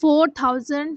4000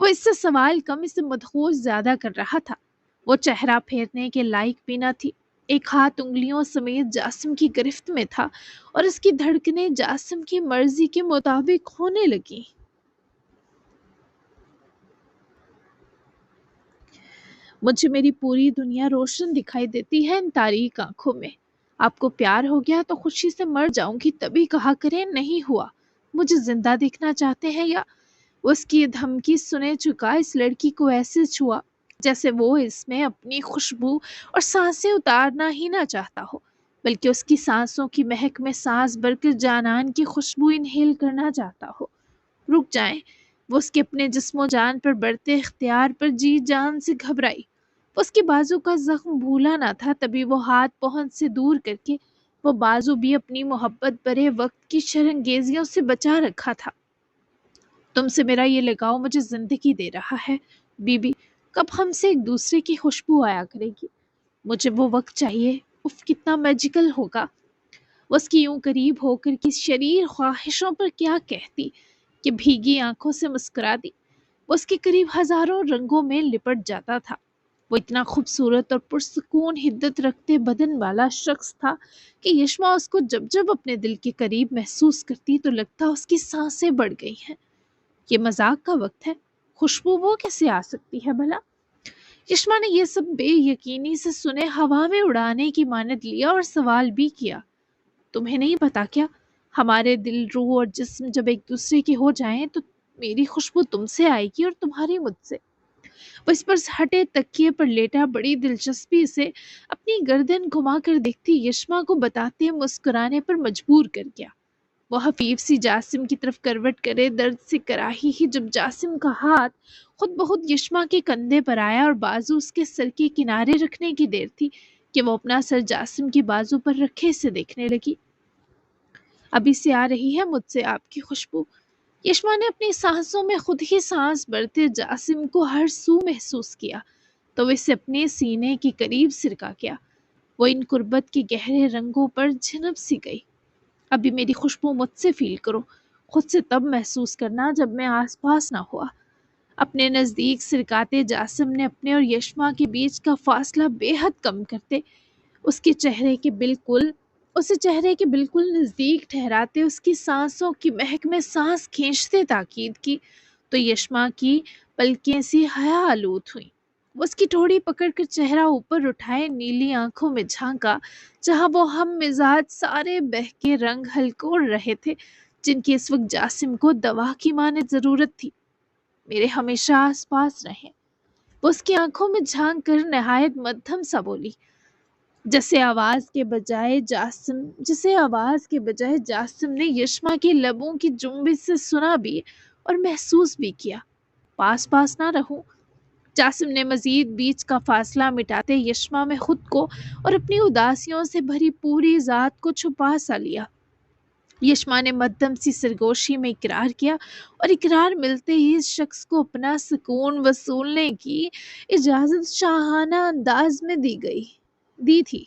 وہ اس سے سوال کم، اس سے مدہوش زیادہ کر رہا تھا۔ وہ چہرہ پھیرنے کے لائق بھی نہ تھی۔ ایک ہاتھ انگلیوں سمیت جاسم کی گرفت میں تھا اور اس کی دھڑکنیں جاسم کی مرضی کے مطابق ہونے لگیں۔ مجھے میری پوری دنیا روشن دکھائی دیتی ہے ان تاریک آنکھوں میں۔ آپ کو پیار ہو گیا تو خوشی سے مر جاؤں گی تبھی کہا کریں نہیں ہوا۔ مجھے زندہ دیکھنا چاہتے ہیں یا؟ اس کی دھمکی سنے چکا اس لڑکی کو ایسے چھوا جیسے وہ اس میں اپنی خوشبو اور سانسیں اتارنا ہی نہ چاہتا ہو، بلکہ اس کی سانسوں کی مہک میں سانس بھر کر جانان کی خوشبو انہیل کرنا چاہتا ہو۔ رک جائیں، وہ اس کے اپنے جسم و جان پر بڑھتے اختیار پر جی جان سے گھبرائی۔ اس کے بازو کا زخم بھولا نہ تھا، تبھی وہ ہاتھ پہنچ سے دور کر کے وہ بازو بھی اپنی محبت بھرے وقت کی شرنگیزیوں سے بچا رکھا تھا۔ تم سے میرا یہ لگاؤ مجھے زندگی دے رہا ہے بی بی، کب ہم سے ایک دوسرے کی خوشبو آیا کرے گی؟ مجھے وہ وقت چاہیے، اف کتنا میجیکل ہوگا۔ وہ اس کی یوں قریب ہو کر کی شریر خواہشوں پر کیا کہتی کہ بھیگی آنکھوں سے مسکرا دی۔ وہ اس کے قریب ہزاروں رنگوں میں لپٹ جاتا تھا۔ وہ اتنا خوبصورت اور پرسکون حدت رکھتے بدن والا شخص تھا کہ یشما اس کو جب جب اپنے دل کے قریب محسوس کرتی تو لگتا اس کی سانسیں بڑھ گئی ہیں۔ یہ مذاق کا وقت ہے، خوشبو وہ کیسے آ سکتی ہے بھلا؟ یشما نے یہ سب بے یقینی سے سنے ہوا میں اڑانے کی مانند لیا اور سوال بھی کیا، تمہیں نہیں پتا کیا ہمارے دل، روح اور جسم جب ایک دوسرے کے ہو جائیں تو میری خوشبو تم سے آئے گی اور تمہاری مجھ سے۔ وہ اس پر ہٹے تکیے پر لیٹا بڑی دلچسپی سے اپنی گردن گھما کر دیکھتی یشما کو بتاتے مسکرانے پر مجبور کر گیا۔ وہ حفیف سی جاسم کی طرف کروٹ کرے درد سے کراہی ہی جب جاسم کا ہاتھ خود بخود یشما کے کندھے پر آیا اور بازو اس کے سر کے کنارے رکھنے کی دیر تھی کہ وہ اپنا سر جاسم کی بازو پر رکھے سے دیکھنے لگی۔ ابھی سے آ رہی ہے مجھ سے آپ کی خوشبو۔ یشما نے اپنی سانسوں میں خود ہی سانس بھرتے جاسم کو ہر سو محسوس کیا تو وہ اسے اپنے سینے کے قریب سرکا کیا۔ وہ ان قربت کے گہرے رنگوں پر جھنپ سی گئی۔ ابھی میری خوشبو مجھ سے فیل کرو، خود سے تب محسوس کرنا جب میں آس پاس نہ ہوا۔ اپنے نزدیک سرکاتے جاسم نے اپنے اور یشما کے بیچ کا فاصلہ بے حد کم کرتے اسے چہرے کے بالکل نزدیک ٹھہراتے اس کی سانسوں کی مہک میں سانس کھینچتے تاکید کی تو یشما کی پلکیں سی حیا آلود ہوئیں۔ وہ اس کی ٹھوڑی پکڑ کر چہرہ اوپر اٹھائے نیلی آنکھوں میں جھانکا جہاں وہ ہم مزاج سارے بہکے رنگ ہلکوڑ رہے تھے جن کی اس وقت جاسم کو دوا کی مانند ضرورت تھی۔ میرے ہمیشہ آس پاس رہیں۔ وہ اس کی آنکھوں میں جھانک کر نہایت مدھم سا بولی، جسے آواز کے بجائے جاسم نے یشما کے لبوں کی جنبش سے سنا بھی اور محسوس بھی کیا۔ پاس پاس نہ رہوں؟ جاسم نے مزید بیچ کا فاصلہ مٹاتے یشما میں خود کو اور اپنی اداسیوں سے بھری پوری ذات کو چھپا سا لیا۔ یشما نے مدھم سی سرگوشی میں اقرار کیا اور اقرار ملتے ہی اس شخص کو اپنا سکون وصولنے کی اجازت شاہانہ انداز میں دی تھی۔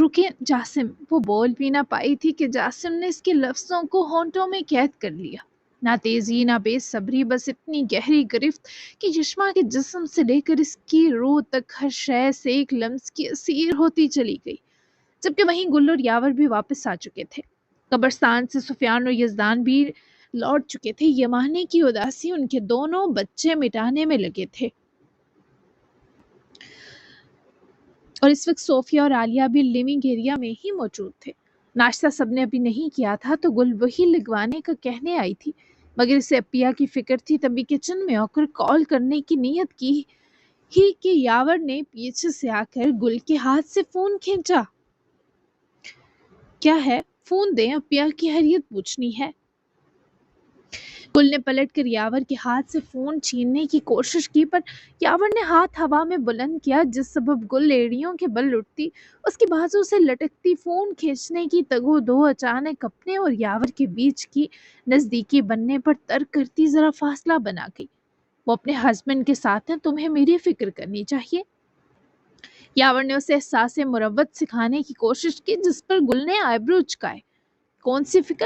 رکے جاسم، وہ بول بھی نہ پائی تھی کہ جاسم نے اس کے لفظوں کو ہونٹوں میں قید کر لیا۔ نہ تیزی نہ بے صبری، بس اتنی گہری گرفت کہ یشما کے جسم سے لے کر اس کی روح تک ہر شے سے ایک لمس کی اسیر ہوتی چلی گئی۔ جبکہ وہیں گل اور یاور بھی واپس آ چکے تھے۔ قبرستان سے سفیان اور یزدان بھی لوٹ چکے تھے۔ یمانے کی اداسی ان کے دونوں بچے مٹانے میں لگے تھے اور اس وقت صوفیہ اور عالیہ بھی لیونگ ایریا میں ہی موجود تھے۔ ناشتہ سب نے ابھی نہیں کیا تھا تو گل وہی لگوانے کا کہنے آئی تھی، مگر اسے اپیا کی فکر تھی تبھی کچن میں آ کر کال کرنے کی نیت کی ہی کہ یاور نے پیچھے سے آ کر گل کے ہاتھ سے فون کھینچا۔ کیا ہے؟ فون دیں، اپیا کی خیریت پوچھنی ہے۔ گل نے پلٹ کر یاور کے ہاتھ سے فون چھیننے کی کوشش کی پر یاور نے ہاتھ ہوا میں بلند کیا جس سبب گل ایڑیوں کے بل اٹھتی اس کی بازو سے لٹکتی فون کھینچنے کی تگو دو اچانک اپنے اور یاور کے بیچ کی نزدیکی بننے پر ترک کرتی ذرا فاصلہ بنا گئی۔ وہ اپنے ہسبینڈ کے ساتھ ہیں، تمہیں میری فکر کرنی چاہیے۔ یاور نے اسے احساس مروت سکھانے کی کوشش کی جس پر گل نے آئی برو اچکائے۔ کون سی فکر؟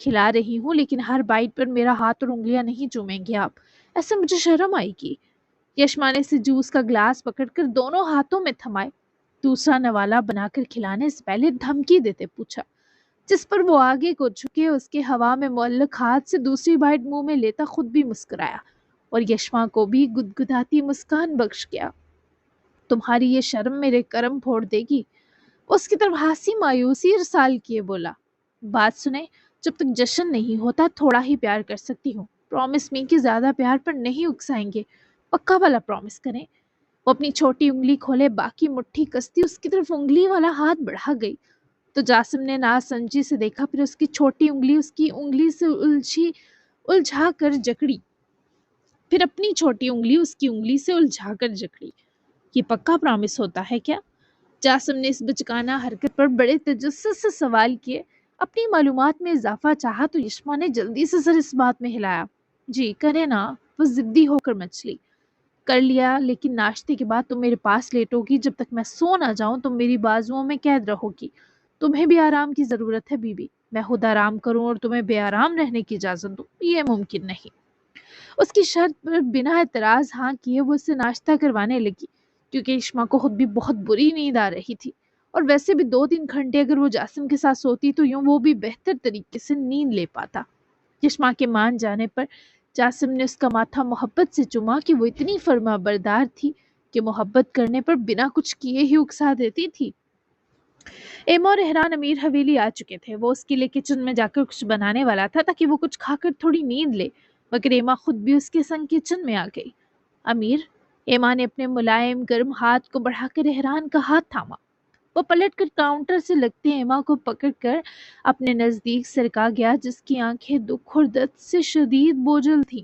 کھلا رہی ہوں لیکن ہر بائٹ پر میرا ہاتھ اور انگلیاں نہیں چومیں گے آپ، ایسے مجھے شرم آئے گی۔ یشما نے سے جوس کا گلاس پکڑ کر دونوں ہاتھوں میں تھمائے، دوسرا نوالا بنا کر کھلانے سے پہلے دھمکی دیتے پوچھا، جس پر وہ آگے کو جھکے اس کے ہوا میں معلق ہاتھ سے دوسری بائٹ منہ میں لیتا خود بھی مسکرایا اور یشما کو بھی گدگداتی مسکان بخش گیا۔ تمہاری یہ شرم میرے کرم پھوڑ دے گی، اس کی طرف ہنسی مایوسی ارسال کیے بولا۔ بات سنیں، جب تک جشن نہیں ہوتا تھوڑا ہی پیار کر سکتی ہوں، پرومس می کہ زیادہ پیار پر نہیں اکسائیں گے، پکا والا پرومس کریں۔ وہ اپنی چھوٹی انگلی کھولے باقی مٹھی کستی اس کی طرف انگلی والا ہاتھ بڑھا گئی تو جاسم نے ناسمجھی سے دیکھا، پھر اس کی چھوٹی انگلی اس کی انگلی سے الجھا کر جکڑی، پھر اپنی چھوٹی انگلی اس کی انگلی سے الجھا کر جکڑی۔ یہ پکا پرامس ہوتا ہے کیا؟ جاسم نے اس بچکانہ حرکت پر بڑے تجسس سے سوال کیے۔ اپنی معلومات میں اضافہ چاہا تو یشما نے جلدی سے سر اس بات میں ہلایا۔ جی کرے نا، وہ ضدی ہو کر مچلی۔ کر لیا، لیکن ناشتے کے بعد تم میرے پاس لیٹو گی، جب تک میں سو نہ جاؤں تم میری بازوؤں میں قید رہو گی۔ تمہیں بھی آرام کی ضرورت ہے بی بی، میں خود آرام کروں اور تمہیں بے آرام رہنے کی اجازت دوں، یہ ممکن نہیں۔ اس کی شرط پر بنا اعتراض ہاں کیے وہ اسے ناشتہ کروانے لگی، کیونکہ یشما کو خود بھی بہت بری نیند آ رہی تھی، اور ویسے بھی 2-3 گھنٹے اگر وہ جاسم کے ساتھ سوتی تو یوں وہ بھی بہتر طریقے سے نیند لے پاتا۔ یشما کے مان جانے پر جاسم نے اس کا ماتھا محبت سے چوما کہ وہ اتنی فرما بردار تھی کہ محبت کرنے پر بنا کچھ کیے ہی اکسا دیتی تھی۔ ایما اور احران امیر حویلی آ چکے تھے۔ وہ اس کے لیے کچن میں جا کر کچھ بنانے والا تھا تاکہ وہ کچھ کھا کر تھوڑی نیند لے، مگر ایما خود بھی اس کے سنگ کچن میں آ گئی۔ امیر، ایما نے اپنے ملائم گرم ہاتھ کو بڑھا کر احران کا ہاتھ تھاما۔ وہ پلٹ کر کاؤنٹر سے لگتے ایما کو پکڑ کر اپنے نزدیک سرکا گیا، جس کی آنکھیں دکھ اور درد سے شدید بوجھل تھیں۔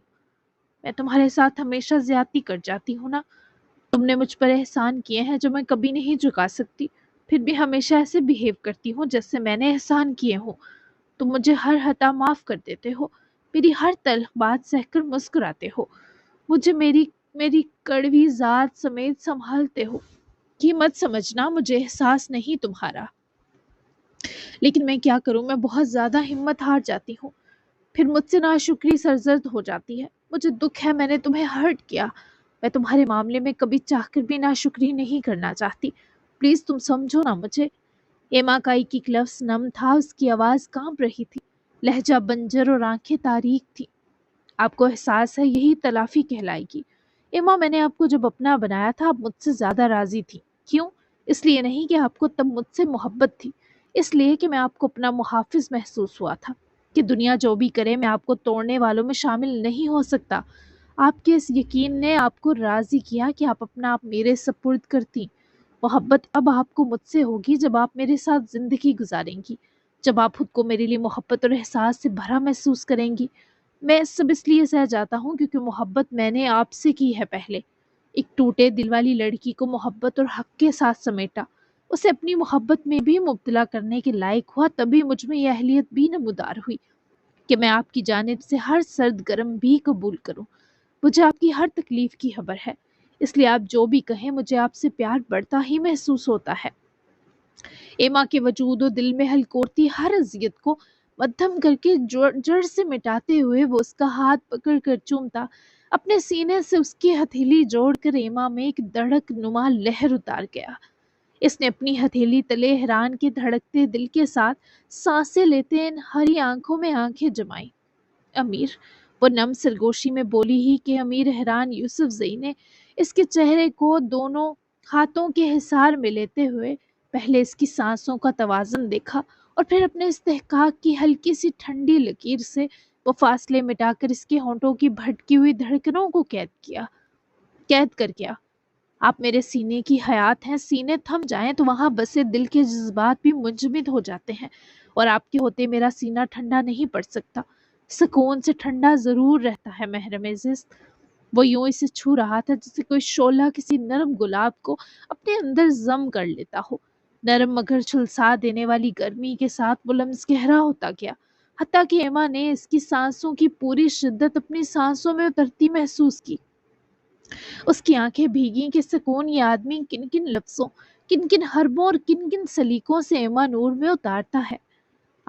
میں تمہارے ساتھ ہمیشہ زیادتی کر جاتی ہوں نا، تم نے مجھ پر احسان کیے ہیں جو میں کبھی نہیں چکا سکتی، پھر بھی ہمیشہ ایسے بیہیو کرتی ہوں جیسے میں نے احسان کیے ہوں۔ تم مجھے ہر خطا معاف کر دیتے ہو، میری ہر تلخ بات سہ کر مسکراتے ہو، مجھے میری کڑوی ذات سمیت سنبھالتے ہو۔ یہ مت سمجھنا مجھے احساس نہیں تمہارا، لیکن میں کیا کروں، میں بہت زیادہ ہمت ہار جاتی ہوں، پھر مجھ سے ناشکری سرزد ہو جاتی ہے۔ مجھے دکھ ہے میں نے تمہیں ہرٹ کیا، میں تمہارے معاملے میں کبھی چاہ کر بھی ناشکری نہیں کرنا چاہتی، پلیز تم سمجھو نا مجھے۔ ایما کا ایک ایک لفظ نم تھا، اس کی آواز کانپ رہی تھی، لہجہ بنجر اور آنکھیں تاریک تھی۔ آپ کو احساس ہے یہی تلافی کہلائے گی۔ ایما، میں نے آپ کو جب اپنا بنایا تھا آپ مجھ سے زیادہ راضی تھی، کیوں؟ اس لیے نہیں کہ آپ کو تب مجھ سے محبت تھی، اس لیے کہ میں آپ کو اپنا محافظ محسوس ہوا تھا، کہ دنیا جو بھی کرے میں آپ کو توڑنے والوں میں شامل نہیں ہو سکتا۔ آپ کے اس یقین نے آپ کو راضی کیا کہ آپ اپنا آپ میرے سپرد کرتی۔ محبت اب آپ کو مجھ سے ہوگی جب آپ میرے ساتھ زندگی گزاریں گی، جب آپ خود کو میرے لیے محبت اور احساس سے بھرا محسوس کریں گی۔ میں سب اس لیے سہ جاتا ہوں کیونکہ محبت میں نے آپ سے کی ہے پہلے۔ ایک ٹوٹے دل والی لڑکی کو محبت اور حق کے ساتھ سمیٹا، اسے اپنی محبت میں بھی مبتلا کرنے کے لائق ہوا، تبھی مجھ میں یہ اہلیت بھی نمودار ہوئی کہ میں آپ کی جانب سے ہر سرد گرم بھی قبول کروں۔ مجھے آپ کی ہر تکلیف کی خبر ہے، اس لیے آپ جو بھی کہیں مجھے آپ سے پیار بڑھتا ہی محسوس ہوتا ہے۔ ایما کے وجود و دل میں ہلکورتی ہر اذیت کو مدھم کر کے جڑ سے مٹاتے ہوئے وہ اس کا ہاتھ پکڑ کر چومتا، اپنے سینے سے اس کی ہتھیلی جوڑ کر ایما میں ایک دھڑک نما لہر اتار گیا۔ اس نے اپنی ہتھیلی تلے احران کے دھڑکتے دل کے ساتھ سانسیں لیتے ان ہری آنکھوں میں آنکھیں جمائیں۔ امیر، وہ نم سرگوشی میں بولی ہی کہ امیر احران یوسف زئی نے اس کے چہرے کو دونوں ہاتھوں کے حصار میں لیتے ہوئے پہلے اس کی سانسوں کا توازن دیکھا اور پھر اپنے استحقاق کی ہلکی سی ٹھنڈی لکیر سے وہ فاصلے مٹا کر اس کے ہونٹوں کی بھٹکی ہوئی دھڑکنوں کو قید کر گیا۔ آپ میرے سینے کی حیات ہیں، سینے تھم جائیں تو وہاں بسے دل کے جذبات بھی منجمد ہو جاتے ہیں، اور آپ کے ہوتے میرا سینہ ٹھنڈا نہیں پڑ سکتا، سکون سے ٹھنڈا ضرور رہتا ہے محرم زست۔ وہ یوں اسے چھو رہا تھا جیسے کوئی شعلہ کسی نرم گلاب کو اپنے اندر ضم کر لیتا ہو۔ نرم مگر جھلسا دینے والی گرمی کے ساتھ وہ لمس گہرا ہوتا گیا، حتیٰ کہ ایما نے اس کی سانسوں کی پوری شدت اپنی سانسوں میں اترتی محسوس کی۔ اس کی آنکھیں بھیگیں کہ سکون یہ آدمی کن کن لفظوں، کن کن حربوں اور کن کن سلیقوں سے ایما نور میں اتارتا ہے۔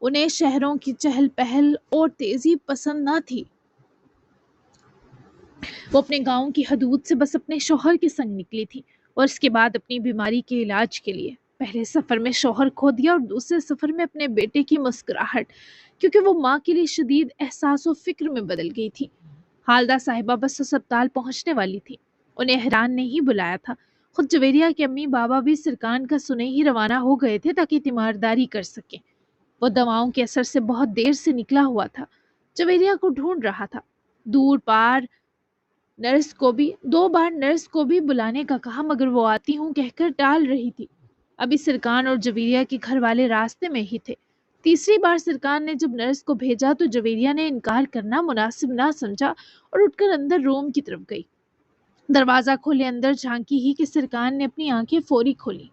انہیں شہروں کی چہل پہل اور تیزی پسند نہ تھی۔ وہ اپنے گاؤں کی حدود سے بس اپنے شوہر کے سنگ نکلی تھی، اور اس کے بعد اپنی بیماری کے علاج کے لیے۔ پہلے سفر میں شوہر کھو دیا اور دوسرے سفر میں اپنے بیٹے کی مسکراہٹ، کیونکہ وہ ماں کے لیے شدید احساس و فکر میں بدل گئی تھی۔ حالدہ صاحبہ بس اسپتال پہنچنے والی تھی، انہیں حیران نے ہی بلایا تھا۔ خود جویریہ کے امی بابا بھی سرکان کا سنے ہی روانہ ہو گئے تھے تاکہ تیمارداری کر سکیں۔ وہ دواؤں کے اثر سے بہت دیر سے نکلا ہوا تھا، جویریہ کو ڈھونڈ رہا تھا۔ دور پار دو بار نرس کو بھی بلانے کا کہا، مگر وہ آتی ہوں کہہ کر ٹال رہی تھی۔ ابھی سرکان اور جویریہ کے گھر والے راستے میں ہی تھے۔ تیسری بار سرکان نے جب نرس کو بھیجا تو جویریہ نے انکار کرنا مناسب نہ سمجھا اور اٹھ کر اندر روم کی طرف گئی۔ دروازہ کھولے اندر جھانکی ہی کہ سرکان نے اپنی آنکھیں فوری کھولی۔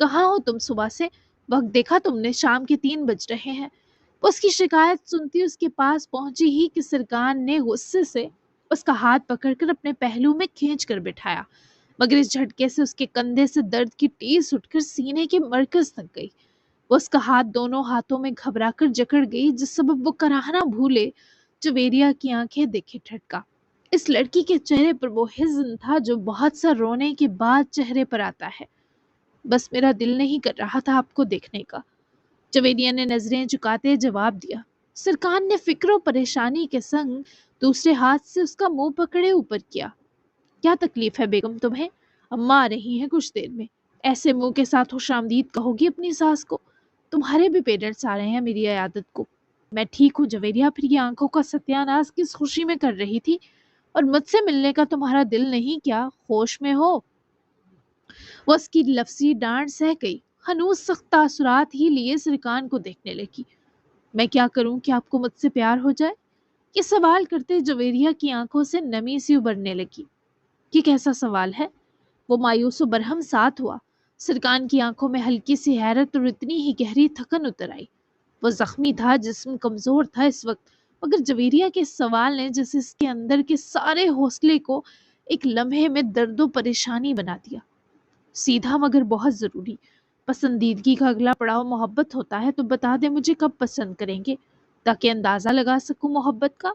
کہاں ہو تم صبح سے؟ وقت دیکھا تم نے؟ شام کے 3 بج رہے ہیں۔ وہ اس کی شکایت سنتی اس کے پاس پہنچی ہی کہ سرکان نے غصے سے اس کا ہاتھ پکڑ کر اپنے پہلو میں کھینچ کر بٹھایا، مگر اس جھٹکے سے اس کے کندھے سے درد کی ٹیس اٹھ کر سینے کے مرکز تک گئی۔ وہ اس کا ہاتھ دونوں ہاتھوں میں گھبرا کر جکڑ گئی، جس سبب وہ کراہنا بھولے جویریہ کی آنکھیں دیکھے ٹھٹکا۔ اس لڑکی کے چہرے پر وہ حزن تھا جو بہت سا رونے کے بعد چہرے پر آتا ہے۔ بس میرا دل نہیں کر رہا تھا آپ کو دیکھنے کا، جویریہ نے نظریں جھکاتے جواب دیا۔ سرکان نے فکر و پریشانی کے سنگ دوسرے ہاتھ سے اس کا منہ پکڑے اوپر کیا۔ کیا تکلیف ہے بیگم تمہیں؟ اماں آ رہی ہیں کچھ دیر میں۔ ایسے منہ کے ساتھ خوش آمدید کہو گی اپنی ساس کو؟ تمہارے بھی پیرنٹس آ رہے ہیں میری عیادت کو۔ میں ٹھیک ہوں جویریہ، پھر یہ آنکھوں کا ستیہ ناز کس خوشی میں کر رہی تھی؟ اور مجھ سے ملنے کا تمہارا دل نہیں کیا؟ ہوش میں ہو؟ وہ اس کی لفظی ڈانٹ سہ گئی، ہنوز سخت تاثرات ہی لیے سرکان کو دیکھنے لگی۔ میں کیا کروں کہ آپ کو مجھ سے پیار ہو جائے؟ یہ سوال کرتے جویریہ کی آنکھوں سے نمی سی ابھرنے لگی۔ یہ کیسا سوال ہے؟ وہ مایوس و برہم ساتھ ہوا۔ سرکان کی آنکھوں میں ہلکی سی حیرت اور اتنی ہی گہری تھکن اتر آئی۔ وہ زخمی تھا، جسم کمزور تھا اس وقت، مگر جویریہ کے سوال نے جیسے اس کے اندر کے سارے حوصلے کو ایک لمحے میں درد و پریشانی بنا دیا۔ سیدھا مگر بہت ضروری، پسندیدگی کا اگلا پڑاؤ محبت ہوتا ہے، تو بتا دے مجھے کب پسند کریں گے تاکہ اندازہ لگا سکوں محبت کا۔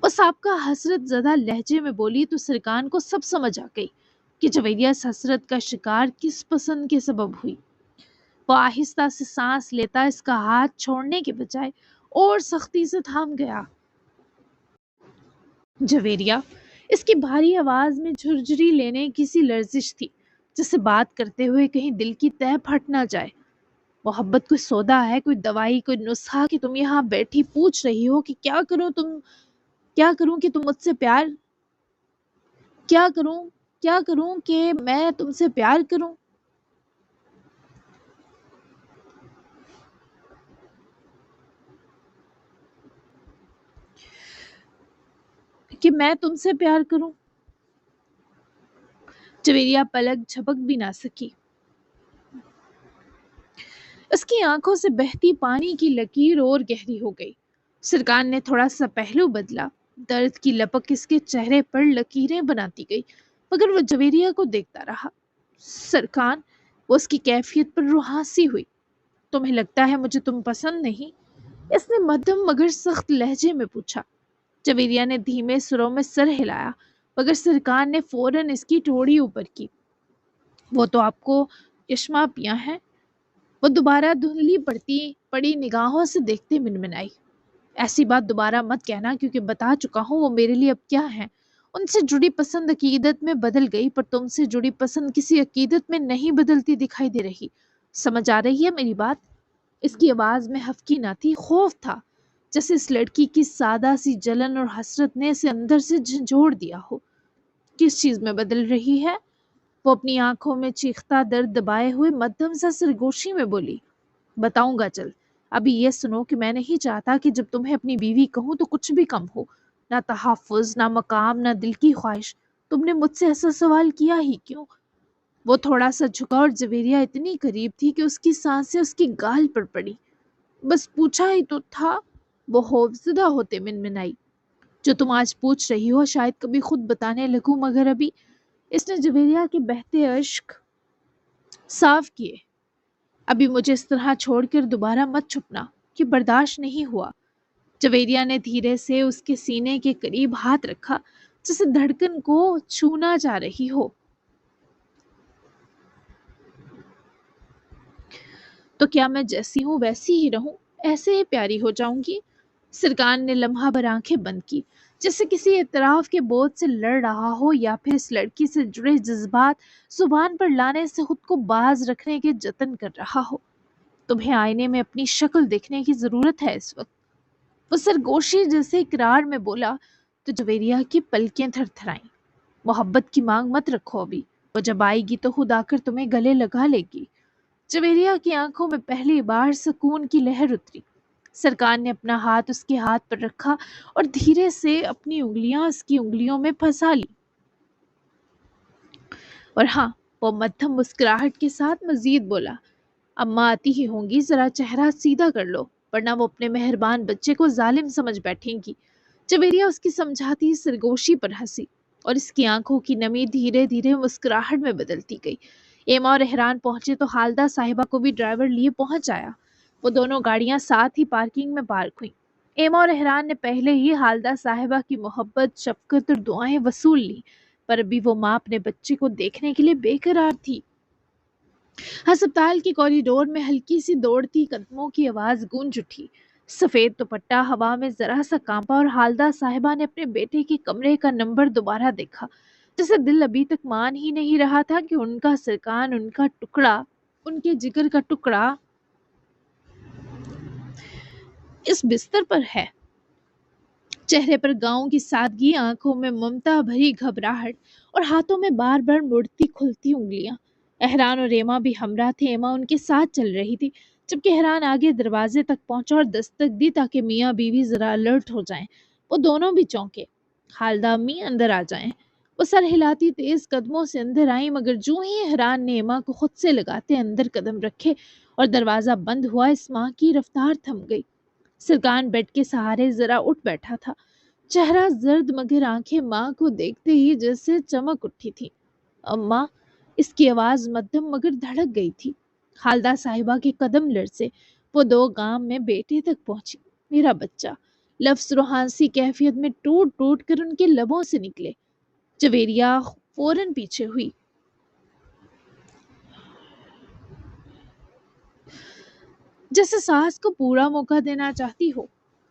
وہ سابقہ حسرت زدہ لہجے میں بولی تو سرکان کو سب سمجھ آ گئی کہ جویریہ اس حسرت کا شکار کس پسند کے سبب ہوئی۔ وہ آہستہ سے سانس لیتا اس کا ہاتھ چھوڑنے کے بجائے اور سختی سے تھام گیا۔ جویریہ، اس کی بھاری آواز میں جھرجھری لینے کی سی لرزش تھی، جسے بات کرتے ہوئے کہیں دل کی تہ پھٹ نہ جائے۔ محبت کوئی سودا ہے، کوئی دوائی، کوئی نسخہ کہ تم یہاں بیٹھی پوچھ رہی ہو کہ کیا کروں کہ تم مجھ سے پیار کیا کروں کہ میں تم سے پیار کروں؟ کہ میں تم سے پیار کروں؟ جویریہ پلک جھپک بھی نہ سکی۔ اس کی آنکھوں سے بہتی پانی کی لکیر اور گہری ہو گئی۔ سرکان نے تھوڑا سا پہلو بدلا، درد کی لپک اس کے چہرے پر لکیریں بناتی گئی، مگر وہ جویریہ کو دیکھتا رہا۔ سرکان، وہ اس کی کیفیت پر روحاسی ہوئی۔ تمہیں لگتا ہے مجھے تم پسند نہیں؟ اس نے مدھم مگر سخت لہجے میں پوچھا۔ جویریہ نے دھیمے سروں میں سر ہلایا، مگر سرکان نے فوراً اس کی ٹھوڑی اوپر کی۔ وہ تو آپ کو چشمہ پیاں ہے۔ وہ دوبارہ دھندلی پڑی نگاہوں سے دیکھتے منمنائی۔ ایسی بات دوبارہ مت کہنا، کیونکہ بتا چکا ہوں وہ میرے لیے اب کیا ہیں۔ ان سے جڑی پسند عقیدت میں بدل گئی، پر تم سے جڑی پسند کسی عقیدت میں نہیں بدلتی دکھائی دے رہی۔ سمجھ آ رہی ہے میری بات؟ اس کی آواز میں ہفکی نہ تھی، خوف تھا، جیسے اس لڑکی کی سادہ سی جلن اور حسرت نے اسے اندر سے جھنجھوڑ دیا ہو۔ کس چیز میں بدل رہی ہے؟ وہ اپنی آنکھوں میں چیختا درد دبائے ہوئے مدھم سا سرگوشی میں بولی۔ بتاؤں گا چل، ابھی یہ سنو کہ میں نہیں چاہتا کہ جب تمہیں اپنی بیوی کہوں تو کچھ بھی کم ہو، نہ تحفظ، نہ مقام، نہ دل کی خواہش۔ تم نے مجھ سے ایسا سوال کیا ہی کیوں؟ وہ تھوڑا سا جھکا اور جویریہ اتنی قریب تھی کہ اس کی سانسیں اس کی گال پر پڑی۔ بس پوچھا ہی تو تھا، وہ خوفزدہ ہوتے منمنائی۔ جو تم آج پوچھ رہی ہو شاید کبھی خود بتانے لگوں، مگر ابھی۔ اس نے جویریہ کے بہتے اشک صاف کیے۔ ابھی مجھے اس طرح چھوڑ کر دوبارہ مت چھپنا، یہ برداشت نہیں ہوا۔ جویریہ نے دھیرے سے اس کے سینے کے قریب ہاتھ رکھا، جسے دھڑکن کو چھونا چاہ رہی ہو۔ تو کیا میں جیسی ہوں ویسی ہی رہوں، ایسے ہی پیاری ہو جاؤں گی؟ سرکان نے لمحہ بھر آنکھیں بند کی، جیسے کسی اعتراف کے بوجھ سے لڑ رہا ہو یا پھر اس لڑکی سے جڑے جذبات زبان پر لانے سے خود کو باز رکھنے کے جتن کر رہا ہو۔ تمہیں آئینے میں اپنی شکل دیکھنے کی ضرورت ہے اس وقت، وہ سرگوشی جیسے اقرار میں بولا تو جویریہ کی پلکیں تھر تھرائیں۔ محبت کی مانگ مت رکھو ابھی، وہ جب آئے گی تو خود آ کر تمہیں گلے لگا لے گی۔ جویریہ کی آنکھوں میں پہلی بار سکون کی لہر اتری۔ سرکار نے اپنا ہاتھ اس کے ہاتھ پر رکھا اور دھیرے سے اپنی انگلیاں اس کی انگلیوں میں پھنسا لی۔ اور ہاں، وہ مدھم مسکراہٹ کے ساتھ مزید بولا، اماں آتی ہی ہوں گی، ذرا چہرہ سیدھا کر لو، ورنہ وہ اپنے مہربان بچے کو ظالم سمجھ بیٹھیں گی۔ جویریہ اس کی سمجھاتی سرگوشی پر ہنسی اور اس کی آنکھوں کی نمی دھیرے دھیرے مسکراہٹ میں بدلتی گئی۔ ایما اور احران پہنچے تو خالدہ صاحبہ کو بھی ڈرائیور لیے پہنچ آیا۔ وہ دونوں گاڑیاں ساتھ ہی پارکنگ میں پارک ہوئیں۔ ایما اور احران نے پہلے ہی خالدہ صاحبہ کی محبت، شفقت اور دعائیں وصول لی، پر ابھی وہ ماں اپنے بچے کو دیکھنے کے لیے بے قرار تھی۔ ہسپتال کے کوریڈور میں ہلکی سی دوڑتی قدموں کی آواز گونج اٹھی۔ سفید دوپٹہ ہوا میں ذرا سا کانپا اور خالدہ صاحبہ نے اپنے بیٹے کے کمرے کا نمبر دوبارہ دیکھا، جسے دل ابھی تک مان ہی نہیں رہا تھا کہ ان کا سرکان، ان کا ٹکڑا، ان کے جگر کا ٹکڑا اس بستر پر ہے۔ چہرے پر گاؤں کی سادگی، آنکھوں میں ممتا بھری گھبراہٹ اور ہاتھوں میں بار بار مڑتی کھلتی انگلیاں۔ احران اور ایما بھی ہمراہ تھے۔ ایما ان کے ساتھ چل رہی تھی، جبکہ احران آگے دروازے تک پہنچا اور دستک دی تاکہ میاں بیوی ذرا الرٹ ہو جائیں۔ وہ دونوں بھی چونکے۔ خالدہ امی اندر آ جائیں۔ وہ سر ہلاتی تیز قدموں سے اندر آئیں، مگر جو ہی احران نے ایما کو خود سے لگاتے اندر قدم رکھے اور دروازہ بند ہوا، اس ماں کی رفتار تھم گئی۔ سرکان بیڈ کے سہارے ذرا اٹھ بیٹھا تھا، چہرہ زرد مگر آنکھیں ماں کو دیکھتے ہی جیسے چمک اٹھی تھی۔ اماں، اس کی آواز مدھم مگر دھڑک گئی تھی۔ خالدہ صاحبہ کے قدم لرزے، وہ دو گام میں بیٹے تک پہنچی۔ میرا بچہ، لفظ روحانسی کیفیت میں ٹوٹ ٹوٹ کر ان کے لبوں سے نکلے۔ جویریہ فوراً پیچھے ہوئی۔ جیسے ساس کو پورا موقع دینا چاہتی ہو۔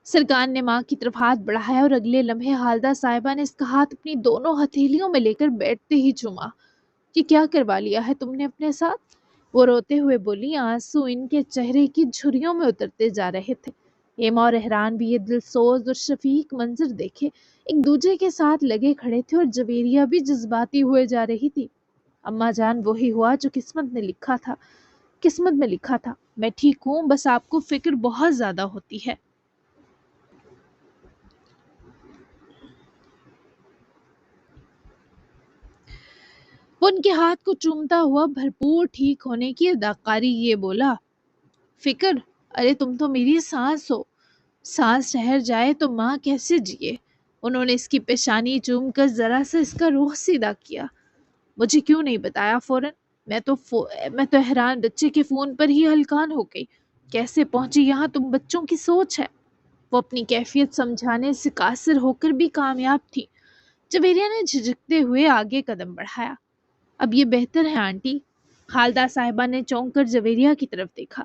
سرکار نے ماں کی طرف ہاتھ بڑھایا اور اگلے لمحے خالدہ صاحبہ نے اس کا ہاتھ اپنی دونوں ہتھیلیوں میں لے کر بیٹھتے ہی چوما۔ یہ کیا کروا لیا ہے تم نے اپنے ساتھ؟ وہ روتے ہوئے بولی، آنسو ان کے چہرے کی جھریوں میں اترتے جا رہے تھے۔ ایما اور احران بھی یہ دلسوز اور شفیق منظر دیکھے ایک دوسرے کے ساتھ لگے کھڑے تھے، اور جویریہ بھی جذباتی ہوئے جا رہی تھی۔ اماں جان، وہی ہوا جو قسمت میں لکھا تھا۔ میں ٹھیک ہوں، بس آپ کو فکر بہت زیادہ ہوتی ہے۔ وہ ان کے ہاتھ کو چومتا ہوا بھرپور ٹھیک ہونے کی اداکاری یہ بولا، فکر؟ ارے تم تو میری سانس ہو، سانس ٹھہر جائے تو ماں کیسے جیے؟ انہوں نے اس کی پیشانی چوم کر ذرا سا اس کا رخ سیدھا کیا۔ مجھے کیوں نہیں بتایا فوراً؟ میں تو احران بچے کے فون پر ہی ہلکان ہو گئی۔ کیسے پہنچی یہاں تم بچوں کی سوچ ہے۔ وہ اپنی کیفیت سمجھانے سے قاصر ہو کر بھی کامیاب تھی۔ جویریہ نے جھجکتے ہوئے آگے قدم بڑھایا۔ اب یہ بہتر ہے آنٹی۔ خالدہ صاحبہ نے چونک کر جویریہ کی طرف دیکھا۔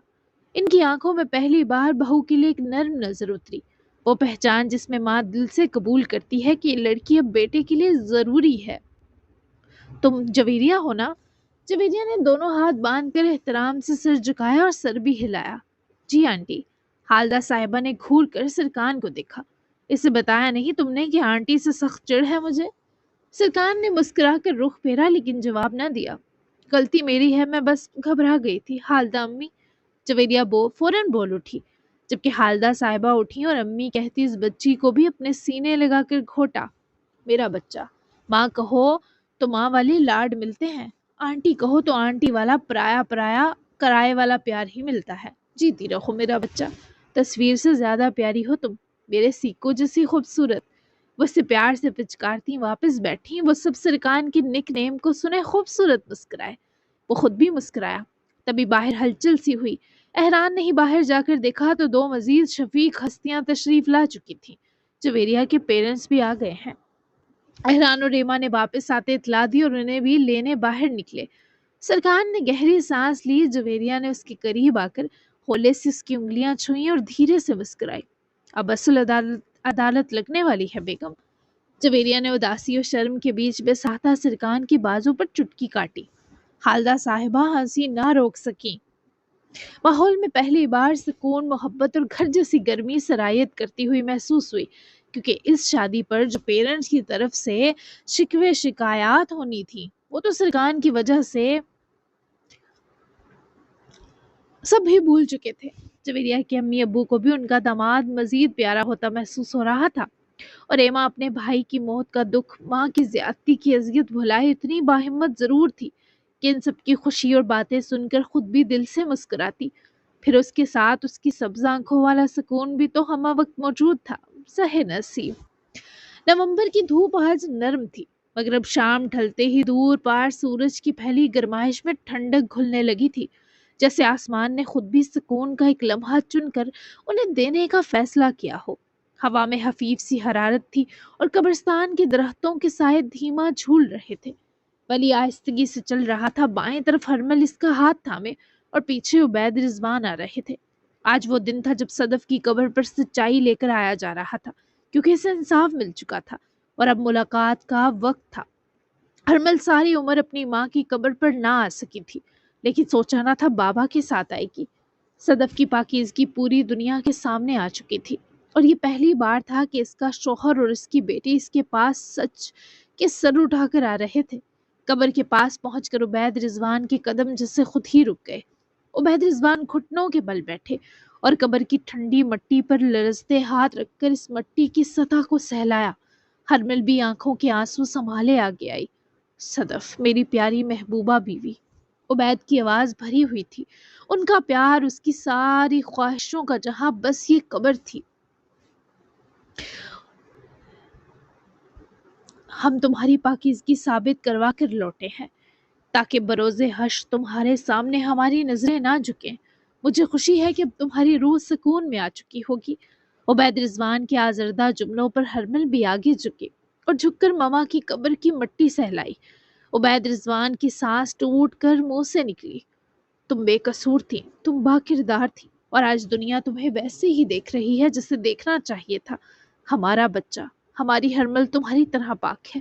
ان کی آنکھوں میں پہلی بار بہو کے لیے ایک نرم نظر اتری، وہ پہچان جس میں ماں دل سے قبول کرتی ہے کہ یہ لڑکی اب بیٹے کے لیے ضروری ہے۔ تم جویریہ ہو نا؟ جویریہ نے دونوں ہاتھ باندھ کر احترام سے سر جھکایا اور سر بھی ہلایا۔ جی آنٹی۔ خالدہ صاحبہ نے گھور کر سرکان کو دیکھا۔ اسے بتایا نہیں تم نے کہ آنٹی سے سخت چڑ ہے مجھے؟ سرکان نے مسکرا کر رخ پھیرا لیکن جواب نہ دیا۔ غلطی میری ہے، میں بس گھبرا گئی تھی خالدہ امی۔ جویریہ فوراً بول اٹھی، جبکہ خالدہ صاحبہ اٹھی اور امی کہتی اس بچی کو بھی اپنے سینے لگا کر گھوٹا۔ میرا بچہ، ماں کہو تو ماں والے لاڈ ملتے ہیں، آنٹی کہو تو آنٹی والا پرایا کرائے والا پیار ہی ملتا ہے۔ جیتی رہو میرا بچہ، تصویر سے زیادہ پیاری ہو تم، میرے سیکو جیسی خوبصورت۔ وہ اسے پیار سے پچکارتی واپس بیٹھی۔ وہ سب سرکان کے نک نیم کو سنے خوبصورت مسکرائے۔ وہ خود بھی مسکرایا۔ تبھی باہر ہلچل سی ہوئی۔ احران نے ہی باہر جا کر دیکھا تو دو مزید شفیق ہستیاں تشریف لا چکی تھیں۔ جویریہ کے پیرنٹس بھی آ گئے ہیں۔ احران اور ریما نے واپس آتے اطلاع دی اور انہیں بھی لینے باہر نکلے۔ سرکار نے گہری سانس لی۔ جویریہ نے اس کے قریب آ کر ہولے سے اس کی انگلیاں چھوئیں اور دھیرے سے مسکرائی۔ اب اصل عدالت لگنے والی ہے بیگم۔ جویریہ نے اداسی اور شرم کے بیچ بساتا سرکان کی بازو پر چٹکی کاٹی۔ خالدہ صاحبہ ہنسی نہ روک سکیں۔ ماحول میں پہلی بار سکون، محبت اور گھر جیسی گرمی سرایت کرتی ہوئی محسوس ہوئی، کیونکہ اس شادی پر جو پیرنٹس کی طرف سے شکوے شکایات ہونی تھی وہ تو سرکان کی وجہ سے سب ہی بھول چکے تھے۔ جویریہ کے امی ابو کو بھی ان کا داماد مزید پیارا ہوتا محسوس ہو رہا تھا، اور ایما اپنے بھائی کی موت کا دکھ، ماں کی زیادتی کی اذیت بھلائے اتنی باہمت ضرور تھی کہ ان سب کی خوشی اور باتیں سن کر خود بھی دل سے مسکراتی۔ پھر اس کے ساتھ اس کی سبز آنکھوں والا سکون بھی تو ہمہ وقت موجود تھا۔ سہ نصیب۔ نومبر کی دھوپ آج نرم تھی، مگر اب شام ڈھلتے ہی دور پار سورج کی پہلی گرمائش میں ٹھنڈک گھلنے لگی تھی، جیسے آسمان نے خود بھی سکون کا ایک لمحہ چن کر انہیں دینے کا فیصلہ کیا ہو۔ ہوا میں خفیف سی حرارت تھی اور قبرستان کے درختوں کے سائے دھیما جھول رہے تھے۔ ولی آہستگی سے چل رہا تھا، بائیں طرف ہرمل اس کا ہاتھ تھامے اور پیچھے عبید رضوان آ رہے تھے۔ آج وہ دن تھا جب صدف کی قبر پر سچائی لے کر آیا جا رہا تھا، کیونکہ اسے انصاف مل چکا تھا اور اب ملاقات کا وقت تھا۔ ہرمل ساری عمر اپنی ماں کی قبر پر نہ آ سکی تھی، لیکن سوچا نہ تھا بابا کے ساتھ آئے گی۔ صدف کی پاکیزگی پوری دنیا کے سامنے آ چکی تھی، اور یہ پہلی بار تھا کہ اس کا شوہر اور اس کی بیٹی اس کے پاس سچ کے سر اٹھا کر آ رہے تھے۔ قبر کے پاس پہنچ کر عبید رضوان کے قدم جیسے خود ہی رک گئے۔ عبید رضوان گھٹنوں کے بل بیٹھے اور قبر کی ٹھنڈی مٹی پر لرزتے ہاتھ رکھ کر اس مٹی کی سطح کو سہلایا۔ ہرمل بھی آنکھوں کے آنسو سنبھالے آگے آئی۔ صدف، میری پیاری محبوبہ بیوی۔ عبید کی آواز بھری ہوئی تھی، ان کا پیار، اس کی ساری خواہشوں کا جہاں بس یہ قبر تھی۔ ہم تمہاری پاکیزگی ثابت کروا کر لوٹے ہیں، تاکہ بروز حشر تمہارے سامنے ہماری نظریں نہ جھکیں۔ مجھے خوشی ہے کہ اب تمہاری روح سکون میں آ چکی ہوگی۔ عبید رضوان کے آزردہ جملوں پر ہرمل بھی آگے جھکے اور جھک کر ماما کی قبر کی مٹی سہلائی۔ عبید رضوان کی سانس ٹوٹ کر منہ سے نکلی۔ تم بے قصور تھی، تم با کردار تھی، اور آج دنیا تمہیں ویسے ہی دیکھ رہی ہے جسے دیکھنا چاہیے تھا۔ ہمارا بچہ، ہماری ہرمل تمہاری طرح پاک ہے۔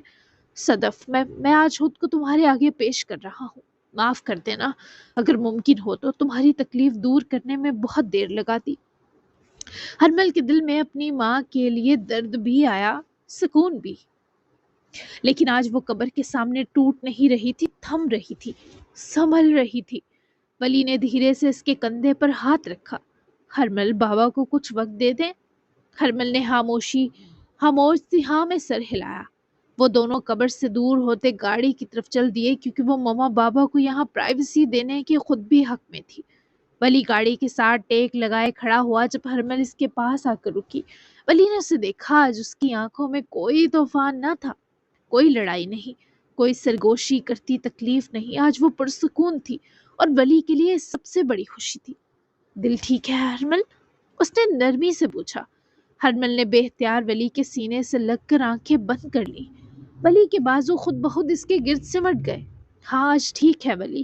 صدف، میں آج خود کو تمہارے آگے پیش کر رہا ہوں۔ معاف کر دینا، اگر ممکن ہو تو تمہاری تکلیف دور کرنے میں بہت دیر لگا دی۔ ہرمل کے دل میں اپنی ماں کے لیے درد بھی آیا، سکون بھی، لیکن آج وہ قبر کے سامنے ٹوٹ نہیں رہی تھی، تھم رہی تھی، سنبھل رہی تھی۔ ولی نے دھیرے سے اس کے کندھے پر ہاتھ رکھا۔ ہرمل، بابا کو کچھ وقت دے دیں؟ ہرمل نے خاموش سی ہاں میں سر ہلایا۔ وہ دونوں قبر سے دور ہوتے گاڑی کی طرف چل دیے، کیونکہ وہ ماما بابا کو یہاں پرائیویسی دینے کے خود بھی حق میں تھی۔ ولی گاڑی کے ساتھ ٹیک لگائے کھڑا ہوا جب ہرمل اس کے پاس آ کر رکی۔ ولی نے اسے دیکھا، آج اس کی آنکھوں میں کوئی طوفان نہ تھا، کوئی لڑائی نہیں، کوئی سرگوشی کرتی تکلیف نہیں۔ آج وہ پرسکون تھی، اور ولی کے لیے سب سے بڑی خوشی تھی۔ دل ٹھیک ہے ہرمل؟ اس نے نرمی سے پوچھا۔ ہرمل نے بے اختیار ولی کے سینے سے لگ کر آنکھیں بند کر لی۔ ولی کے بازو خود بخود اس کے گرد سمٹ گئے۔ ہاں، آج ٹھیک ہے ولی۔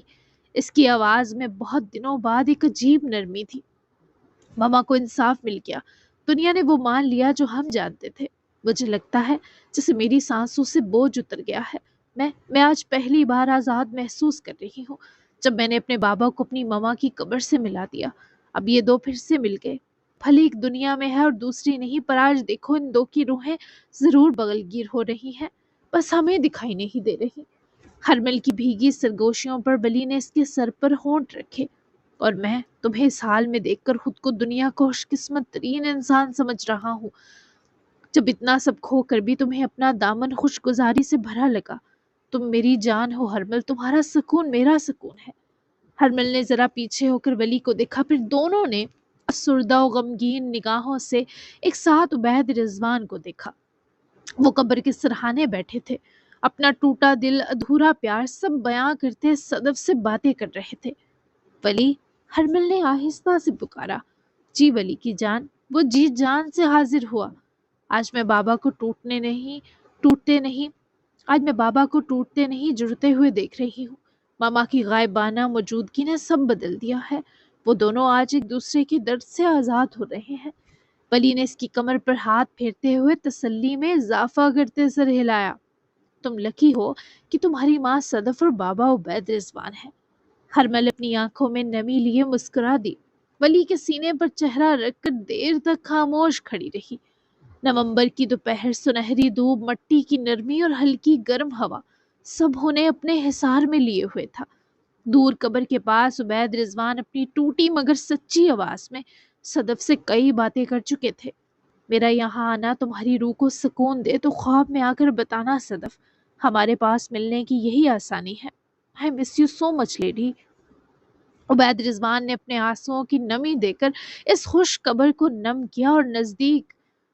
اس کی آواز میں بہت دنوں بعد ایک عجیب نرمی تھی۔ ماما کو انصاف مل گیا، دنیا نے وہ مان لیا جو ہم جانتے تھے۔ مجھے لگتا ہے جیسے میری سانسوں سے بوجھ اتر گیا ہے۔ میں آج پہلی بار آزاد محسوس کر رہی ہوں، جب میں نے اپنے بابا کو اپنی ماما کی قبر سے ملا دیا۔ اب یہ دو پھر سے مل گئے، بھلے ایک دنیا میں ہے اور دوسری نہیں، پر آج دیکھو ان دو کی روحیں ضرور بغل گیر ہو رہی ہیں، بس ہمیں دکھائی نہیں دے رہی۔ ہرمل کی بھیگی سرگوشیوں پر ولی نے اس کے سر پر ہونٹ رکھے۔ اور میں تمہیں اس حال میں دیکھ کر خود کو دنیا کو خوش قسمت ترین انسان سمجھ رہا ہوں، جب اتنا سب کھو کر بھی تمہیں اپنا دامن خوشگزاری سے بھرا لگا۔ تم میری جان ہو ہرمل، تمہارا سکون میرا سکون ہے۔ ہرمل نے ذرا پیچھے ہو کر ولی کو دیکھا، پھر دونوں نے افسردہ و غمگین نگاہوں سے ایک ساتھ عبید رضوان کو دیکھا۔ وہ قبر کے سرہانے بیٹھے تھے، اپنا ٹوٹا دل، ادھورا پیار سب بیاں کرتے صدف سے باتیں کر رہے تھے۔ ولی، ہرمل نے آہستہ سے پکارا۔ جی ولی کی جان۔ وہ جی جان سے حاضر ہوا۔ آج میں بابا کو ٹوٹتے نہیں جڑتے ہوئے دیکھ رہی ہوں۔ ماما کی غائبانہ موجودگی نے سب بدل دیا ہے۔ وہ دونوں آج ایک دوسرے کے درد سے آزاد ہو رہے ہیں۔ ولی نے اس کی کمر پر ہاتھ پھیرتے ہوئے تسلی میں اضافہ کرتے سر ہلایا۔ تم لکی ہو کہ تمہاری ماں صدف اور بابا عبید رضوان ہے۔ ہرمل اپنی آنکھوں میں نمی لیے مسکرا دی۔ ولی کے سینے پر چہرہ رکھ کر دیر تک خاموش کھڑی رہی۔ نومبر کی دوپہر، سنہری دھوپ، مٹی کی نرمی اور ہلکی گرم ہوا، سب انہیں اپنے حصار میں لیے ہوئے تھا۔ دور قبر کے پاس عبید رضوان اپنی ٹوٹی مگر سچی آواز میں صدف سے کئی باتیں کر چکے تھے۔ میرا یہاں آنا تمہاری روح کو سکون دے تو خواب میں آ کر بتانا صدف۔ ہمارے پاس ملنے کی یہی آسانی ہے۔ I miss you so much lady۔ Ubaid رضوان نے اپنے آنسوؤں کی نمی دے کر اس خوش قبر کو نم کیا اور نزدیک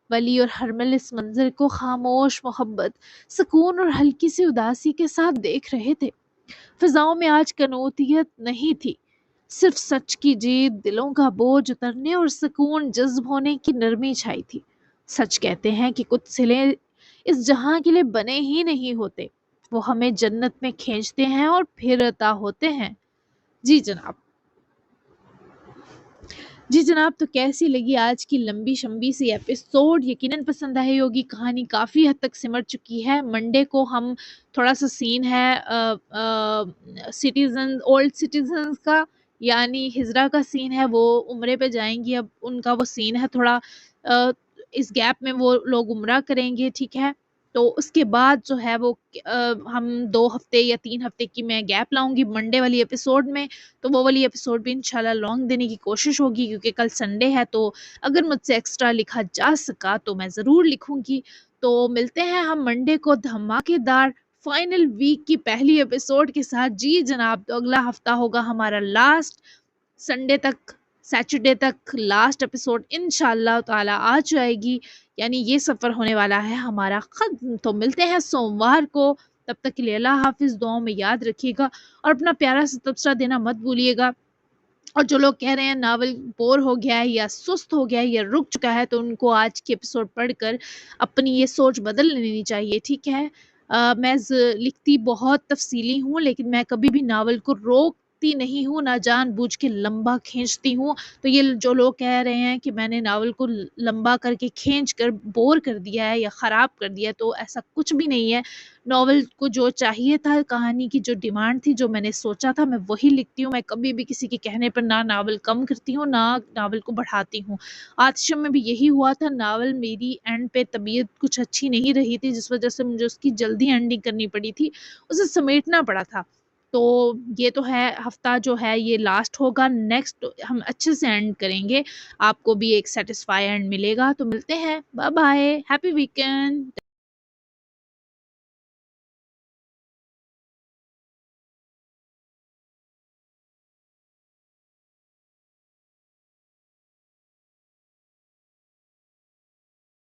ولی اور ہرمل اس منظر کو خاموش محبت، سکون اور ہلکی سی اداسی کے ساتھ دیکھ رہے تھے۔ فضاؤں میں آج کنوتیت نہیں تھی، صرف سچ کی جیت، دلوں کا بوجھ اترنے اور سکون جذب ہونے کی نرمی چھائی تھی۔ سچ کہتے ہیں کہ کچھ صلے اس جہاں کے لیے بنے ہی نہیں ہوتے، وہ ہمیں جنت میں کھینچتے ہیں اور پھر عطا ہوتے ہیں۔ جی جناب۔ جی جناب، تو کیسی لگی آج کی لمبی شمبی سی ایپیسوڈ؟ یقیناً پسند آئی ہوگی۔ کہانی کافی حد تک سمٹ چکی ہے۔ منڈے کو ہم تھوڑا سا سین ہے اولڈ سٹیزنز کا، یعنی ہجرا کا سین ہے، وہ عمرے پہ جائیں گی، اب ان کا وہ سین ہے تھوڑا، اس گیپ میں وہ لوگ عمرہ کریں گے، ٹھیک ہے۔ تو اس کے بعد جو ہے وہ ہم 2 ہفتے یا 3 ہفتے کی میں گیپ لاؤں گی منڈے والی ایپیسوڈ میں، تو وہ والی ایپیسوڈ بھی انشاءاللہ لانگ دینے کی کوشش ہوگی، کیونکہ کل سنڈے ہے، تو اگر مجھ سے ایکسٹرا لکھا جا سکا تو میں ضرور لکھوں گی۔ تو ملتے ہیں ہم منڈے کو دھماکے دار فائنل ویک کی پہلی ایپیسوڈ کے ساتھ۔ جی جناب، تو اگلا ہفتہ ہوگا ہمارا لاسٹ، سنڈے تک، سیٹرڈے تک لاسٹ ایپیسوڈ انشاءاللہ تعالی آ جائے گی، یعنی یہ سفر ہونے والا ہے ہمارا ختم۔ تو ملتے ہیں سوموار کو، تب تک کے لیے اللہ حافظ، دعاؤں میں یاد رکھیے گا اور اپنا پیارا سا تبصرہ دینا مت بھولیے گا۔ اور جو لوگ کہہ رہے ہیں ناول بور ہو گیا ہے یا سست ہو گیا ہے یا رک چکا ہے، تو ان کو آج کی ایپیسوڈ پڑھ کر اپنی یہ سوچ بدل لینی چاہیے، ٹھیک ہے۔ میں لکھتی بہت تفصیلی ہوں، لیکن میں کبھی بھی ناول کو روکتی نہیں ہوں، نہ جان بوجھ کے لمبا کھینچتی ہوں۔ تو یہ جو لوگ کہہ رہے ہیں کہ میں نے ناول کو لمبا کر کے کھینچ کر بور کر دیا ہے یا خراب کر دیا ہے، تو ایسا کچھ بھی نہیں ہے۔ ناول کو جو چاہیے تھا، کہانی کی جو ڈیمانڈ تھی، جو میں نے سوچا تھا، میں وہی لکھتی ہوں۔ میں کبھی بھی کسی کے کہنے پر نہ ناول کم کرتی ہوں، نہ ناول کو بڑھاتی ہوں۔ آتشم میں بھی یہی ہوا تھا، ناول میری اینڈ پہ طبیعت کچھ اچھی نہیں رہی تھی، جس وجہ سے مجھے اس کی جلدی اینڈنگ کرنی پڑی تھی، اسے سمیٹنا پڑا تھا۔ تو یہ تو ہے، ہفتہ جو ہے یہ لاسٹ ہوگا، نیکسٹ ہم اچھے سے اینڈ کریں گے، آپ کو بھی ایک سیٹسفائی اینڈ ملے گا۔ تو ملتے ہیں، بائے بائے، ہیپی ویکینڈ۔